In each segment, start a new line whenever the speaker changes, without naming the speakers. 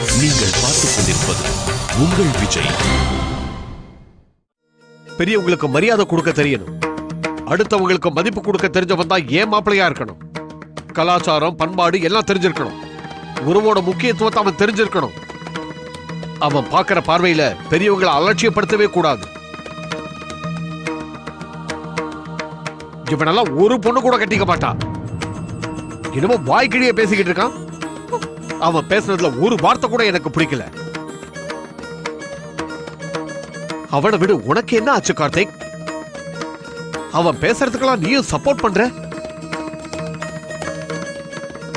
நீங்கள் பார்த்துக் கொண்டிருப்பது உங்கள் விஜய். பெரியவங்களுக்கு மரியாதை கொடுக்க தெரியணும், அடுத்தவங்களுக்கு மதிப்பு கொடுக்க தெரிஞ்சவன் தான் ஏன் மாப்பிள்ளையா இருக்கணும். கலாச்சாரம் பண்பாடு எல்லாம் தெரிஞ்சிருக்கணும். உறவோட முக்கியத்துவத்தை அவன் தெரிஞ்சிருக்கணும். அவன் பார்க்கிற பார்வையில பெரியவங்களை அலட்சியப்படுத்தவே கூடாது. இவனெல்லாம் ஒரு பொண்ணு கூட கட்டிக்க மாட்டான். என்னமோ வாய்க்கிழிய பேசிக்கிட்டு இருக்கான். அவன் பேசுறதுல ஒரு வார்த்தை கூட எனக்கு பிடிக்கல. அவனை விடு, உனக்கு என்ன ஆச்சு கார்த்திக்? அவன் பேசுறதுக்கெல்லாம் நீயும் சப்போர்ட் பண்ற.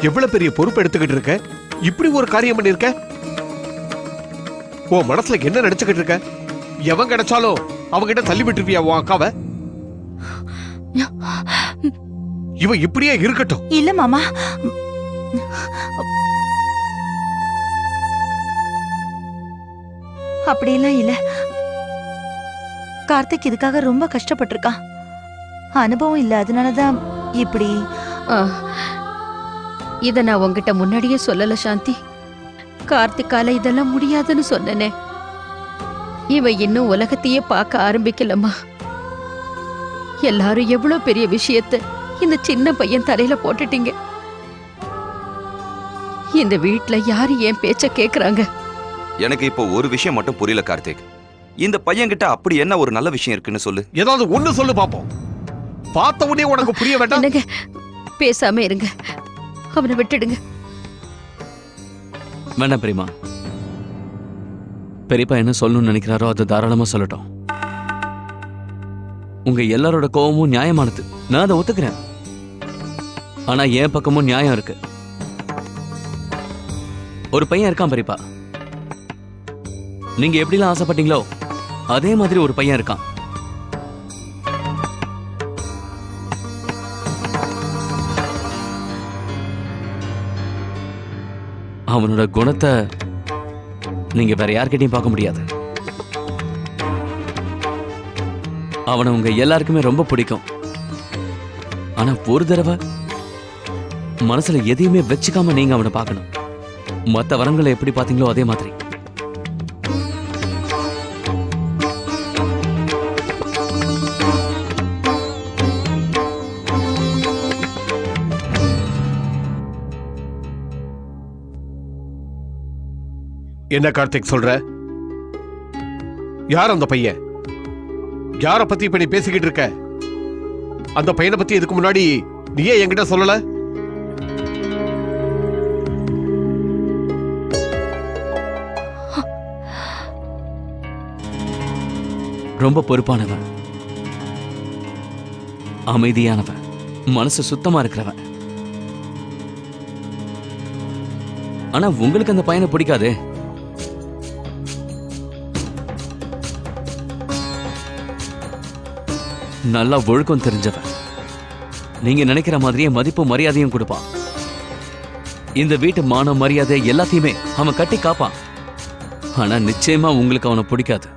எவ்வளவு பெரிய பொறுப்பு எடுத்துக்கிட்டு இருக்க, இப்படி ஒரு காரியம் பண்ணிருக்க. உன் மனசுல என்ன நினைச்சுக்கிட்டு இருக்க? எவன் கிடைச்சாலும் அவங்கிட்ட தள்ளி விட்டுருப்பியா உன் அக்காவை? இவ இப்படியே இருக்கட்டும்.
இல்ல மாமா, அப்படியெல்லாம் இல்ல. கார்த்திக் இதுக்காக ரொம்ப கஷ்டப்பட்டிருக்கான். அனுபவம் இல்ல, அதனாலதான் இப்படி.
இத நான் உங்ககிட்ட முன்னாடியே சொல்லல சாந்தி. கார்த்திகால இதெல்லாம் முடியாதுன்னு சொன்னனே. இவ இன்னும் உலகத்தையே பார்க்க ஆரம்பிக்கலம்மா. எல்லாரும் எவ்வளவு பெரிய விஷயத்தை இந்த சின்ன பையன் தலையில போட்டுட்டீங்க. இந்த வீட்ல யாரு என் பேச்ச கேக்குறாங்க?
எனக்கு இப்போ ஒரு விஷயம் மட்டும் புரியல கார்த்திக். இந்த பையன் கிட்ட அப்படி என்ன ஒரு நல்ல விஷயம் இருக்குன்னு சொல்லு.
ஏதாவது ஒண்ணு சொல்லு பாப்போம். பார்த்த உடனே உனக்கு புரிய வேண்டாம்.
என்னங்க, பேசாம இருங்க, அவனை விட்டுடுங்க.
வேண்டாம் பெரியமா. பெரியப்பா என்ன சொல்லணும்னு நினைக்கிறாரோ அது தாராளமா சொல்லட்டும். உங்க எல்லாரோட கோபமும் நியாயமானது, நான் அதை ஒத்துக்கிறேன். ஆனா என் பக்கமும் நியாயம் இருக்கு. ஒரு பையன் இருக்கான் பெரியப்பா. நீங்க எப்படிலாம் ஆசைப்பட்டீங்களோ அதே மாதிரி ஒரு பையன் இருக்கான். அவனோட குணத்தை நீங்க வேற யார்கிட்டையும் பார்க்க முடியாது. அவனை உங்க எல்லாருக்குமே ரொம்ப பிடிக்கும். ஆனா ஒரு தடவை மனசுல எதையுமே வச்சுக்காம நீங்க அவனை பார்க்கணும். மற்ற வரங்களை எப்படி பார்த்தீங்களோ அதே மாதிரி.
என்ன கார்த்திக் சொல்ற? யார் அந்த பையன்? யார பத்தி இப்ப நீ பேசிக்கிட்டு இருக்க? அந்த பையனை பத்தி இதுக்கு முன்னாடி நீயே என்கிட்ட சொல்லல?
ரொம்ப பொறுப்பானவன், அமைதியானவன், மனசு சுத்தமா இருக்கிறவன். ஆனா உங்களுக்கு அந்த பையனை பிடிக்காதே. நல்லா ஒழுக்கம் தெரிஞ்சவன், நீங்க நினைக்கிற மாதிரியே மதிப்பு மரியாதையும் கொடுப்பான். இந்த வீட்டு மான மரியாதை எல்லாத்தையுமே அவன் கட்டி காப்பான். ஆனா நிச்சயமா உங்களுக்கு அவனை பிடிக்காது.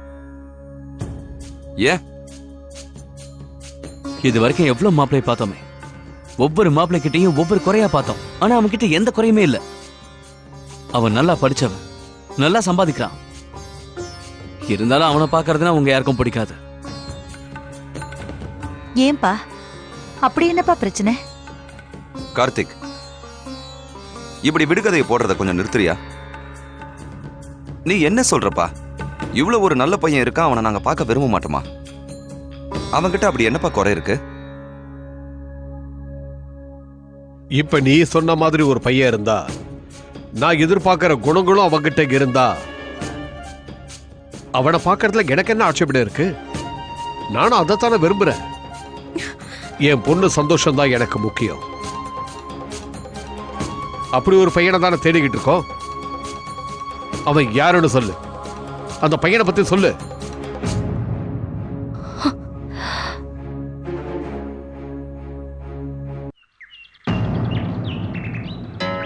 ஏன்?
இது வரைக்கும் எவ்வளவு மாப்பிள்ளை பார்த்தோமே, ஒவ்வொரு மாப்பிள்ளை கிட்டையும் ஒவ்வொரு குறையா பார்த்தோம். ஆனா அவன் கிட்ட எந்த குறையுமே இல்லை. அவன் நல்லா படிச்சவன், நல்லா சம்பாதிக்கிறான். இருந்தாலும் அவனை பார்க்கறதுனா உங்க யாருக்கும் பிடிக்காது.
ஏன்பா, அப்படி என்னப்பா பிரச்சனை?
கார்த்திக், இப்படி விடுகதையை போடுறத கொஞ்சம் நிறுத்துறியா? நீ என்ன சொல்றப்பா? இவ்வளவு ஒரு நல்ல பையன் இருக்கான், அவனை நாங்க பார்க்க விரும்ப மாட்டோமா? அவன்கிட்ட அப்படி என்னப்பா குறை இருக்கு?
இப்ப நீ சொன்ன மாதிரி ஒரு பையன் இருந்தா, நான் எதிர்பார்க்கிற குணங்களும் அவன்கிட்ட இருந்தா, அவனை பார்க்கறதுல எனக்கு என்ன ஆட்சேபனை இருக்கு? நானும் அதைத்தானே விரும்புறேன். என் பொண்ணு சந்தோஷம் தான் எனக்கு முக்கியம். அப்படி ஒரு பையனை தானே தேடிக்கிட்டு இருக்கோம். அவன் யாருன்னு சொல்லு, அந்த பையனை பத்தி சொல்லு.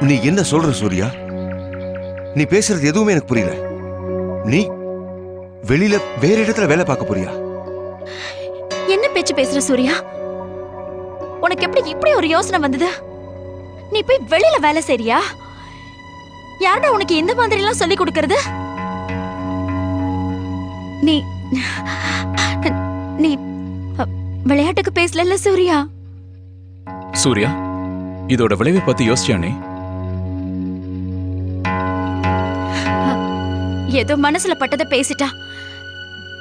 நீ என்ன சொல்ற சூர்யா? நீ பேசுறது எதுவுமே எனக்கு புரியல. நீ வெளியில வேற இடத்துல வேலை பார்க்க போறியா?
என்ன பேச்சு பேசுற சூர்யா? உனக்கு எப்படி இப்படி ஒரு யோசனை வந்தது? நீ போய் வெளியில வேலை செய்றியா? யாருடா உனக்கு இந்த மாதிரி எல்லாம் சொல்லி கொடுக்கறது? நீ நீ விளையாட்டுக்கு பேசல சூர்யா.
சூர்யா, இதோட விளைவை பத்தி யோசிச்சியா நீ?
ஏதோ மனசுல பட்டதை பேசிட்டா.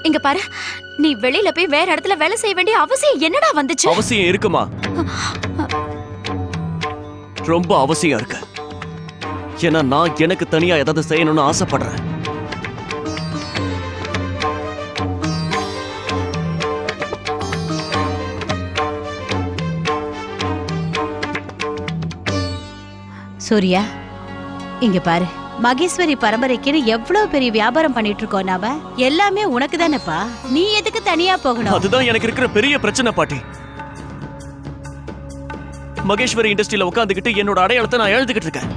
இங்க பாரு, நீ வெளியில போய் வேற இடத்துல வேலை செய்ய வேண்டிய அவசியம் என்னடா வந்துச்சு?
அவசியம் இருக்குமா? ரொம்ப அவசியம் இருக்கு. ஏன்னா நான் எனக்கு தனியா ஏதாவது செய்யணும்னு ஆசைப்படுறேன்.
சூர்யா, இங்க பாரு, மகேஸ்வரி பரம்பரைக்குன்னு எவ்வளவு பெரிய வியாபாரம் பண்ணிட்டு இருக்கோம் நாம. எல்லாமே உனக்கு தானேப்பா. நீ எதுக்கு தனியா போகணும்?
அதுதான் எனக்கு இருக்கிற பெரிய பிரச்சனை பாட்டி. மகேஸ்வரி இண்டஸ்ட்ரியில உட்காந்துக்கிட்டு என்னோட அடையாளத்தை நான் எழுதுகிட்டு இருக்கேன்.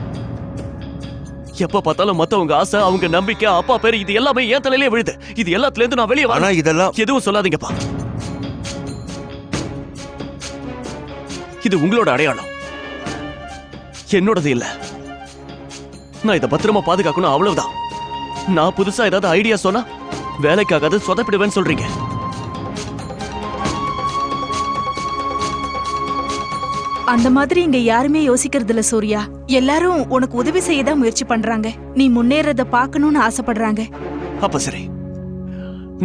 எப்ப பார்த்தாலும் மத்தவங்க ஆசை, அவங்க நம்பிக்கை, அப்பா பேரு, இது எல்லாமே என் தலையிலே விழுது. இது எல்லாத்துல இருந்து நான் வெளியே
ஆனா இதெல்லாம்
எதுவும் சொல்லாதீங்கப்பா. இது உங்களோட அடையாளம், என்னோடது இல்ல. நான் இதை பத்திரமா பாதுகாக்கணும், அவ்வளவுதான். நான் புதுசா ஏதாவது ஐடியா சொன்னா வேலைக்காகாது, சொதப்பிடுவேன்னு சொல்றீங்க.
அந்த மாதிரி இங்க யாருமே யோசிக்கிறது இல்ல சூர்யா. எல்லாரும் உனக்கு உதவி செய்ய தான் முயற்சி பண்றாங்க. நீ முன்னேறத பார்க்கணும்னு ஆசைப்படுறாங்க.
அப்ப சரி,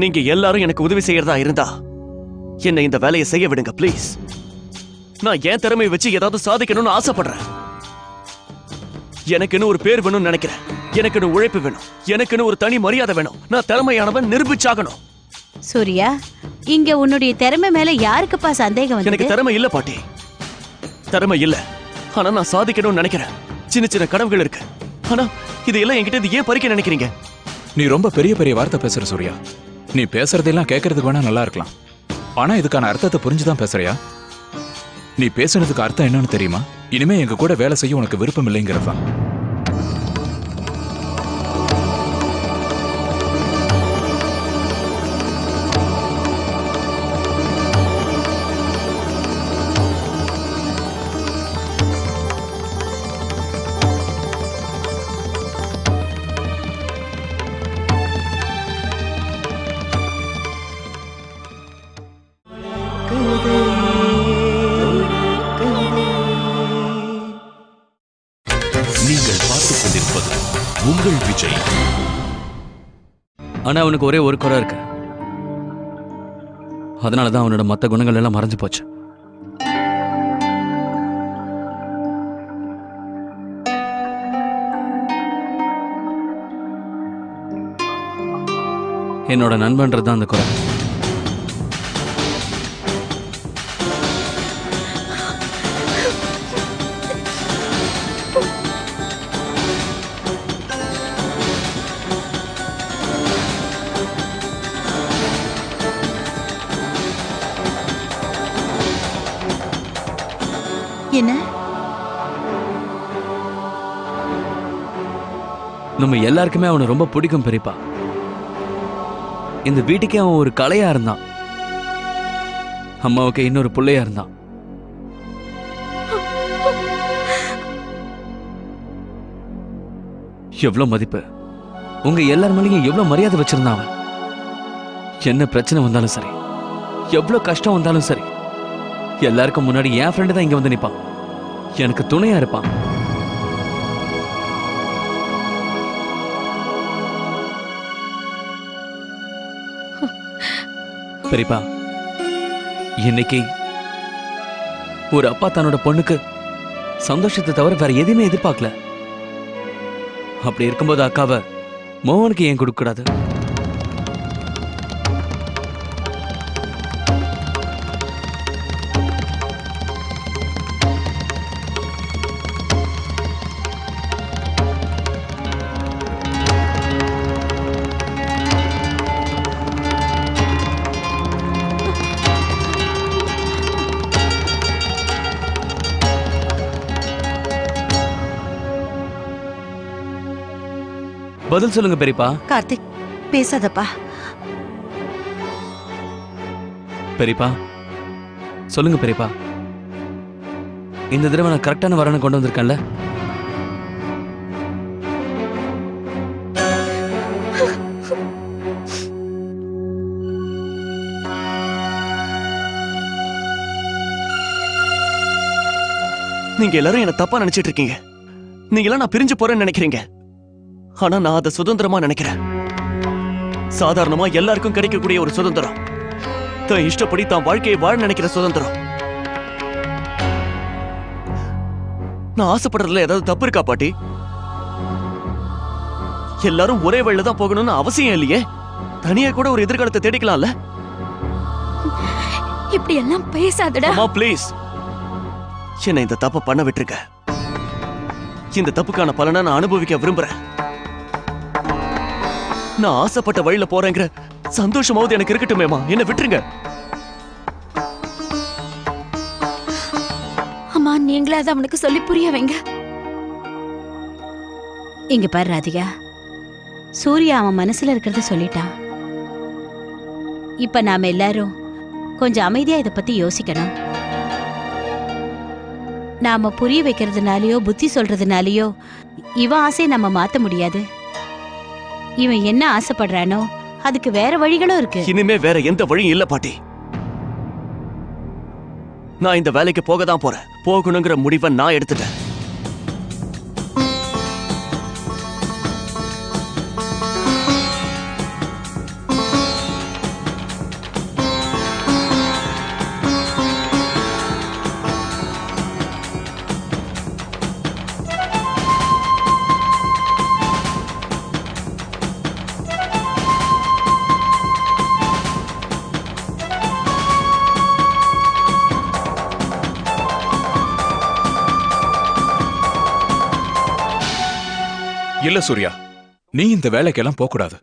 நீங்க எல்லாரும் எனக்கு உதவி செய்யறதா இருந்தா என்ன இந்த வேலையை செய்ய விடுங்க ப்ளீஸ். நான் என் திறமையை வச்சு ஏதாவது சாதிக்கணும்னு ஆசைப்படுறேன். எனக்குன்னு ஒரு பேர் வேணும்னு நினைக்கிறேன். எனக்குன்னு உழைப்பு வேணும். எனக்குன்னு ஒரு தனி மரியாதை வேணும். நான் திறமையானவன் நிரூபிச்சாகணும்.
சூர்யா, இங்க உன்னுடைய திறமை மேல யாருக்குப்பா சந்தேகம் வந்து?
எனக்கு திறமை இல்ல பாட்டி, திறமை இல்ல. ஆனா நான் சாதிக்கணும்னு நினைக்கிறேன். சின்ன சின்ன கனவுகள் இருக்கு. ஆனா இதெல்லாம் என்கிட்ட ஏன் பறிக்க நினைக்கிறீங்க?
நீ ரொம்ப பெரிய பெரிய வார்த்தை பேசுற சூர்யா. நீ பேசுறதெல்லாம் கேட்கறதுக்கு வேணா நல்லா இருக்கலாம். ஆனா இதுக்கான அர்த்தத்தை புரிஞ்சுதான் பேசுறியா? நீ பேசுனதுக்கு அர்த்தம் என்னன்னு தெரியுமா? இனிமே எங்க கூட வேலை செய்ய உனக்கு விருப்பம் இல்லைங்கிறதான்.
உங்கள் விஜய்.
ஆனா அவனுக்கு ஒரே ஒரு குறை இருக்கு. அதனாலதான் அவனோட மத்த குணங்கள் எல்லாம் மறைஞ்சு போச்சு. என்னோட நண்பன்றதுதான் அந்த குறை.
என்ன?
நம்ம எல்லாருக்குமே அவனை ரொம்ப பிடிக்கும் பெரியப்பா. இந்த வீட்டுக்கே அவன் ஒரு கலையா இருந்தான். அம்மாவுக்கு இன்னொரு பிள்ளையா இருந்தான். எவ்வளவு மதிப்பு, உங்க எல்லார் மேலேயும் எவ்வளவு மரியாதை வச்சிருந்தான் அவன். என்ன பிரச்சனை வந்தாலும் சரி, எவ்வளவு கஷ்டம் வந்தாலும் சரி, எல்லாருக்கும் முன்னாடி என் ஃப்ரெண்டு தான் இங்க வந்து நிப்பான். எனக்கு துணையா இருப்பான். பெரியப்பா, இன்னைக்கு ஒரு அப்பா தன்னோட பொண்ணுக்கு சந்தோஷத்தை தவிர வேற எதையுமே எதிர்பார்க்கல. அப்படி இருக்கும்போது அக்காவை மோகனுக்கு ஏன் கொடுக்க கூடாது? பதில் சொல்லுங்க பெரியப்பா.
கார்த்திக், பேசாதப்பா.
பெரியப்பா சொல்லுங்க பெரியப்பா. இந்த தடவை நான் கரெக்டான வரனை கொண்டு வந்திருக்கேன்ல?
நீங்க எல்லாரும் என்ன தப்பா நினைச்சிட்டு இருக்கீங்க. நீங்க எல்லாம் நான் பிரிஞ்சு போறேன்னு நினைக்கிறீங்க. ஆனா நான் அதை சுதந்திரமா நினைக்கிறேன். சாதாரணமா எல்லாருக்கும் கிடைக்கக்கூடிய ஒரு சுதந்திரம், தான் இஷ்டப்படி தான் வாழ்க்கையை வாழ நினைக்கிற சுதந்திரம். நான் ஆசைப்படுறதுல ஏதாவது தப்பு இருக்கா பாட்டி? எல்லாரும் ஒரே வழியில தான் போகணும்னு அவசியம் இல்லையே. தனியா கூட ஒரு எதிர்காலத்தை தேடிக்கலாம்ல.
இப்படி எல்லாம் பேசாதடா.
அம்மா ப்ளீஸ், என்ன இந்த தப்பை பண்ண விட்டுருக்க. இந்த தப்புக்கான பலனை நான் அனுபவிக்க விரும்புறேன். நான் ஆசைப்பட்ட வழியில போறேங்கிற சந்தோஷமாவது எனக்கு இருக்கட்டுமேமா, என்ன விட்டுருங்க.
அம்மா, நீங்களே அதை அவனுக்கு சொல்லி புரிய வைங்க.
இங்க பாரு ராதிகா, சூர்யா அவன் மனசுல இருக்கிறத சொல்லிட்டான். இப்ப நாம எல்லாரும் கொஞ்சம் அமைதியா இத பத்தி யோசிக்கணும். நாம புரிய வைக்கிறதுனாலயோ புத்தி சொல்றதுனாலயோ இவன் ஆசையை நம்ம மாத்த முடியாது. இவன் என்ன ஆசைப்படுறானோ அதுக்கு வேற வழிகளும் இருக்கு.
இனிமே வேற எந்த வழியும் இல்ல பாட்டி. நான் இந்த வேலைக்கு போக தான் போறேன். போகணுங்கிற முடிவை நான் எடுத்துட்டேன்.
இல்ல சூர்யா, நீ இந்த வேலைக்கெல்லாம் போக கூடாது.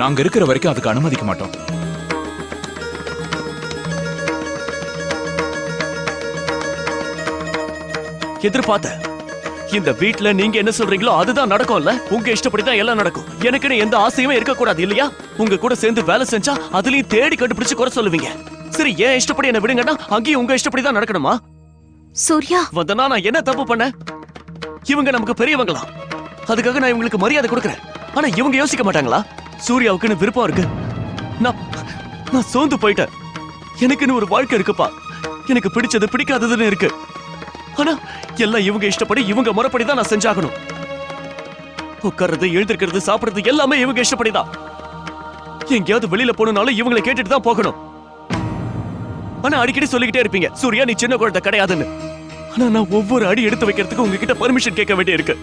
நாங்க இருக்கிற வரைக்கும் அதுக்கு அனுமதிக்க மாட்டோம்.
எதிர்பார்த்த இந்த வீட்ல நீங்க என்ன சொல்றீங்களோ அதுதான் நடக்கும்ல. உங்க இஷ்டப்படி தான் எல்லாம் நடக்கும். எனக்குன்னு எந்த ஆசையுமே இருக்க கூடாது இல்லையா? உங்க கூட சேர்ந்து வேலை செஞ்சா அதுலயும் தேடி கண்டுபிடிச்சு குறை சொல்லுவீங்க. சரி, ஏன் இஷ்டப்படி என்ன விடுங்கன்னா அங்கேயும் உங்க இஷ்டப்படி தான் நடக்கணுமா?
சூர்யா,
வந்தனா நான் என்ன தப்பு பண்ண? இவங்க நமக்கு பெரியவங்களா, அதுக்காக நான் இவங்களுக்கு மரியாதை கொடுக்கறேன். ஆனா இவங்க யோசிக்க மாட்டாங்களா? சூர்யாவுக்குன்னு விருப்பம் இருக்கு, நான் சோர்ந்து போயிட்டேன். எனக்குன்னு ஒரு வாழ்க்கை இருக்குப்பா. எனக்கு பிடிச்சது பிடிக்காததுன்னு இருக்கு. ஆனா எல்லாம் இவங்க இஷ்டப்படி இவங்க முறைப்படி தான் நான் செஞ்சாகணும். உட்கார்றது, எழுந்திருக்கிறது, சாப்பிடுறது எல்லாமே இவங்க இஷ்டப்படிதான். எங்கேயாவது வெளியில போகணும்னாலும் இவங்களை கேட்டுட்டு தான் போகணும். ஆனா அடிக்கடி சொல்லிக்கிட்டே இருப்பீங்க, சூர்யா நீ சின்ன குழந்தை கிடையாதுன்னு. ஆனா நான் ஒவ்வொரு அடி எடுத்து வைக்கிறதுக்கு உங்ககிட்ட பர்மிஷன் கேட்க வேண்டிய இருக்கு.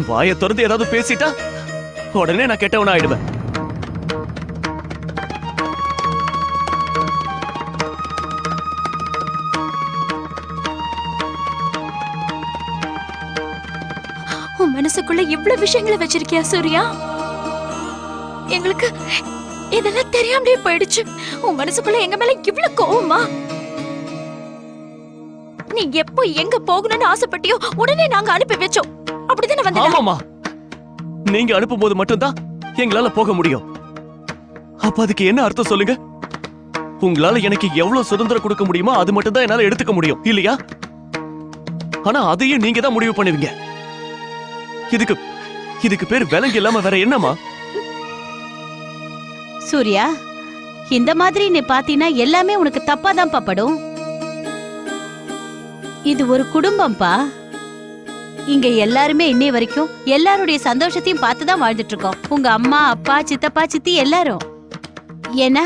வாயை திறந்து ஏதாவது பேசிட்டா உடனே நான் கெட்டவனா ஆயிடுவேன்.
உன் மனசுக்குள்ள இவ்வளவு விஷயங்களை வச்சிருக்கியா சூர்யா? எங்களுக்கு இதெல்லாம் தெரியாமலே போயிடுச்சு. உன் மனசுக்குள்ள எங்க மேல இவ்வளவு கோவமா? நீ எப்போ எங்க போகணும்னு ஆசைப்பட்டியோ உடனே நாங்க அனுப்பி வச்சோம். அப்படிதானே வந்தா?
ஆமாமா, நீங்க அனுப்பும் போது மட்டும்தான் எங்களால போக முடியும். அப்ப அதுக்கு என்ன அர்த்தம் சொல்லுங்க? உங்களால எனக்கு எவ்வளவு சுதந்திரம் கொடுக்க முடியுமோ அது மட்டும் தான் என்னால எடுத்துக்க முடியும் இல்லையா? ஆனா அதையும் நீங்க தான் முடிவு பண்ணுவீங்க. இதுக்கு பேர் விலங்கு இல்லாம வேற என்னமா?
சூர்யா, இந்த மாதிரி நீ பாத்தீனா எல்லாமே உனக்கு தப்பா தான் படும். இது ஒரு குடும்பம்பா. இங்க எல்லாருமே இன்னை வரைக்கும் எல்லாருடைய சந்தோஷத்தையும் பார்த்துதான் வாழ்ந்துட்டு இருக்கோம். உங்க அம்மா, அப்பா, சித்தப்பா, சித்தி எல்லாரும். ஏன்னா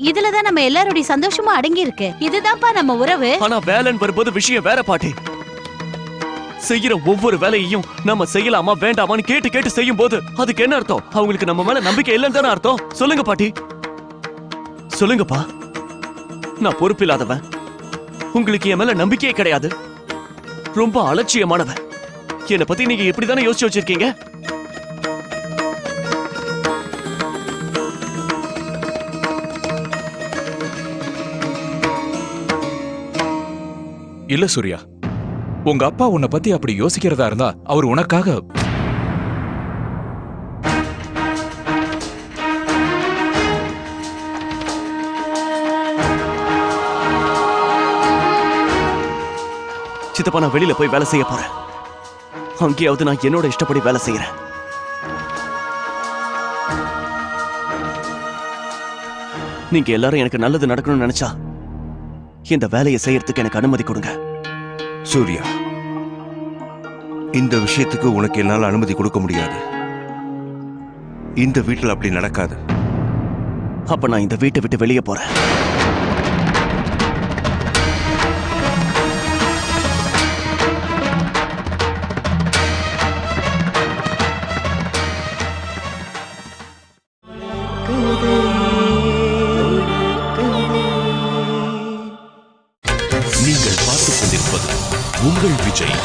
இதுலதான் நம்ம எல்லாருடைய சந்தோஷமும் அடங்கி இருக்கு. இதுதான்ப்பா நம்ம உறவு.
ஆனா வேலைன்னு வரும்போது விஷயம் வேற பாட்டி. செய்யற ஒவ்வொரு வேலையையும் நம்ம செய்யலாமா வேண்டாமான்னு கேட்டு கேட்டு செய்யும் போது அதுக்கு என்ன அர்த்தம்? அவங்களுக்கு நம்ம மேல நம்பிக்கை இல்லைன்னு தானே அர்த்தம்? சொல்லுங்க பாட்டி, சொல்லுங்கப்பா. நான் பொறுப்பில்லாதவன், உங்களுக்கு என் மேல நம்பிக்கையே கிடையாது, ரொம்ப அலட்சியமானவன். என்னை பத்தி நீங்க எப்படிதானே யோசிச்சு வச்சிருக்கீங்க?
இல்ல சூர்யா, உங்க அப்பா உன்னை பத்தி அப்படி யோசிக்கிறதா இருந்தா அவர் உனக்காக
சித்தப்பா நான் வெளியில போய் வேலை செய்ய போறேன். அங்கேயாவது நான் என்னோட இஷ்டப்படி வேலை செய்யறேன். நீங்க எல்லாரும் எனக்கு நல்லது நடக்கணும்னு நினைச்சா இந்த வேலையை செய்யறதுக்கு எனக்கு அனுமதி கொடுங்க.
சூர்யா, இந்த விஷயத்துக்கு உனக்கு என்னால் அனுமதி கொடுக்க முடியாது. இந்த வீட்டில் அப்படி நடக்காது.
அப்ப நான் இந்த வீட்டை விட்டு வெளியே போறேன்.
நீங்கள் பார்த்துக் கொண்டிருப்பது உங்கள் விஜய்.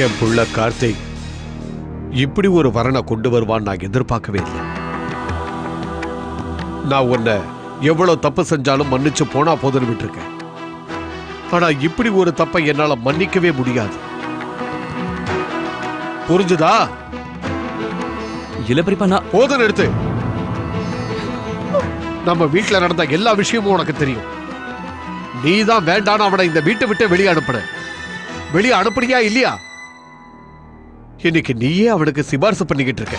என் புள்ள கார்த்திக் இப்படி ஒரு வரனை கொண்டு வருவான் நான் எதிர்பார்க்கவே இல்லை. நான் உன்னை எவ்வளவு தப்பு செஞ்சாலும் மன்னிச்சு போனா போதுன்னு விட்டுருக்கேன். ஆனா இப்படி ஒரு தப்பை என்னால மன்னிக்கவே முடியாது. புரிஞ்சுதா?
இல்ல பெரியப்பா, நான்
போதும் எடுத்து. நம்ம வீட்டுல நடந்த எல்லா விஷயமும் உனக்கு தெரியும். நீதான் வேண்டான்னு அவனை இந்த வீட்டை விட்டு வெளியே அனுப்புன. வெளியே அனுப்புறியா இல்லையா? இன்னைக்கு நீயே அவனுக்கு சிபாரிசு பண்ணிக்கிட்டு இருக்க.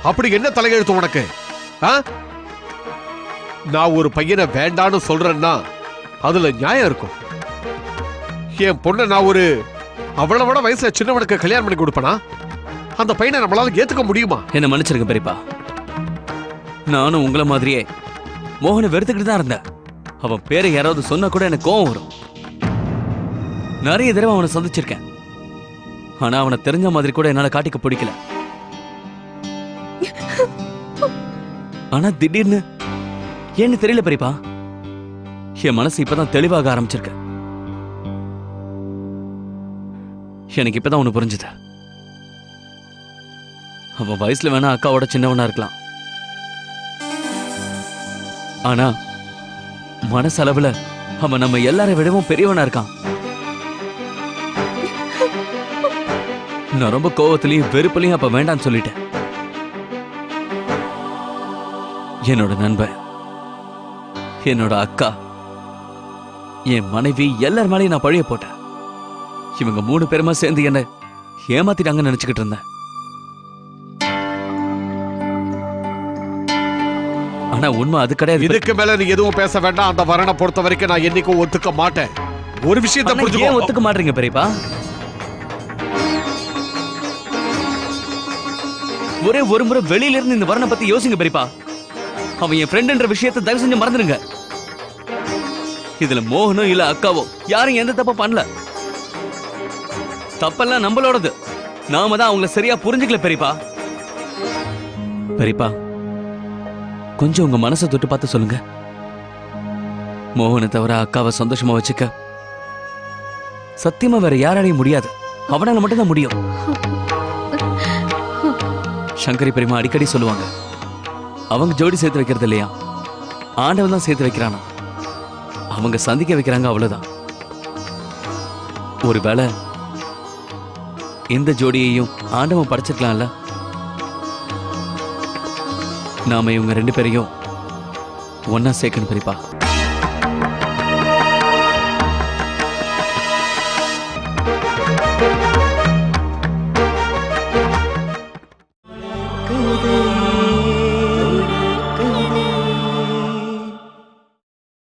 அப்படி என்ன தலையெழுத்து உனக்கு? நான் ஒரு பையனை வேண்டான்னு சொல்றேன்னா அதுல நியாயம் இருக்கும். என் பொண்ணை நான் ஒரு அவ்வளவோட வயசுல சின்னவனுக்கு கல்யாணம் பண்ணி கொடுப்பனா? அந்த பையனை நம்மளால ஏத்துக்க முடியுமா?
என்ன மன்னிச்சிருங்க பெரியப்பா. நானும் உங்களை மாதிரியே மோகனை வெறுத்துக்கிட்டு தான் இருந்தேன். அவன் பேரை யாராவது சொன்னா கூட எனக்கு கோவம் வரும். நிறைய தடவை அவனை சந்திச்சிருக்கேன். ஆனா அவனை தெரிஞ்ச மாதிரி கூட என்னால காட்டிக்க பிடிக்கல. ஆனா திடீர்னு ஏன்னு தெரியல பெரியப்பா, என் மனசு இப்பதான் தெளிவாக ஆரம்பிச்சிருக்க. எனக்கு இப்பதான் ஒண்ணு புரிஞ்சுது. அவன் வயசுல வேணா அக்காவோட சின்னவனா இருக்கலாம். ஆனா மனசளவுல அவன் நம்ம எல்லாரை விடவும் பெரியவனா இருக்கான். நான் ரொம்ப கோவத்திலையும் வெறுப்புலையும் அப்ப வேண்டான்னு சொல்லிட்டேன். என்னோட நண்பன், என்னோட அக்கா, என் மனைவி எல்லார் மேலையும் நான் பழிய போட்டேன். இவங்க 3 பேருமா சேர்ந்து என்ன ஏமாத்திட்டாங்கன்னு நினைச்சுக்கிட்டு இருந்தேன். ஆனா உண்மை அது கிடையாது.
இதுக்கு மேல நீ எதுவும் பேச வேண்டாம். அந்த வரனை பொறுத்த வரைக்கும் நான் என்னைக்கும் ஒத்துக்க மாட்டேன். ஒரு விஷயத்தை புரிஞ்சுக்கோ.
ஏன் ஒத்துக்க மாட்டீங்க பெரியப்பா? ஒரே ஒரு முறை வெளியில இருந்து இந்த வரனை பத்தி யோசிங்க பெரியப்பா. அவன் என் ஃப்ரெண்ட்ன்ற விஷயத்தை தயவு செஞ்சு மறந்துடுங்க. இதுல மோகனோ இல்ல அக்காவோ யாரும் எந்த தப்ப பண்ணல. தப்பெல்லாம் நம்மளோடது. நாம தான் அவங்கள சரியா புரிஞ்சுக்கல பெரியப்பா. பெரியப்பா, கொஞ்சம் உங்க மனசை தொட்டு பார்த்து சொல்லுங்க. மோகனை தவிர அக்காவை சந்தோஷமா வச்சுக்க சத்தியமா வேற யாராலையும் முடியாது. அவனால மட்டும்தான் முடியும். சங்கரி பெரியமா அடிக்கடி சொல்லுவாங்க, அவங்க ஜோடி சேர்த்து வைக்கிறது இல்லையா, ஆண்டவன் தான் சேர்த்து வைக்கிறானா. அவங்க சந்திக்க வைக்கிறாங்க, அவ்வளவுதான். ஒருவேளை இந்த ஜோடியையும் ஆண்டவன் படைச்சிருக்கலாம்ல. நாம இவங்க 2 பேரையும் ஒன்னா சேர்க்கணும் பெரியப்பா.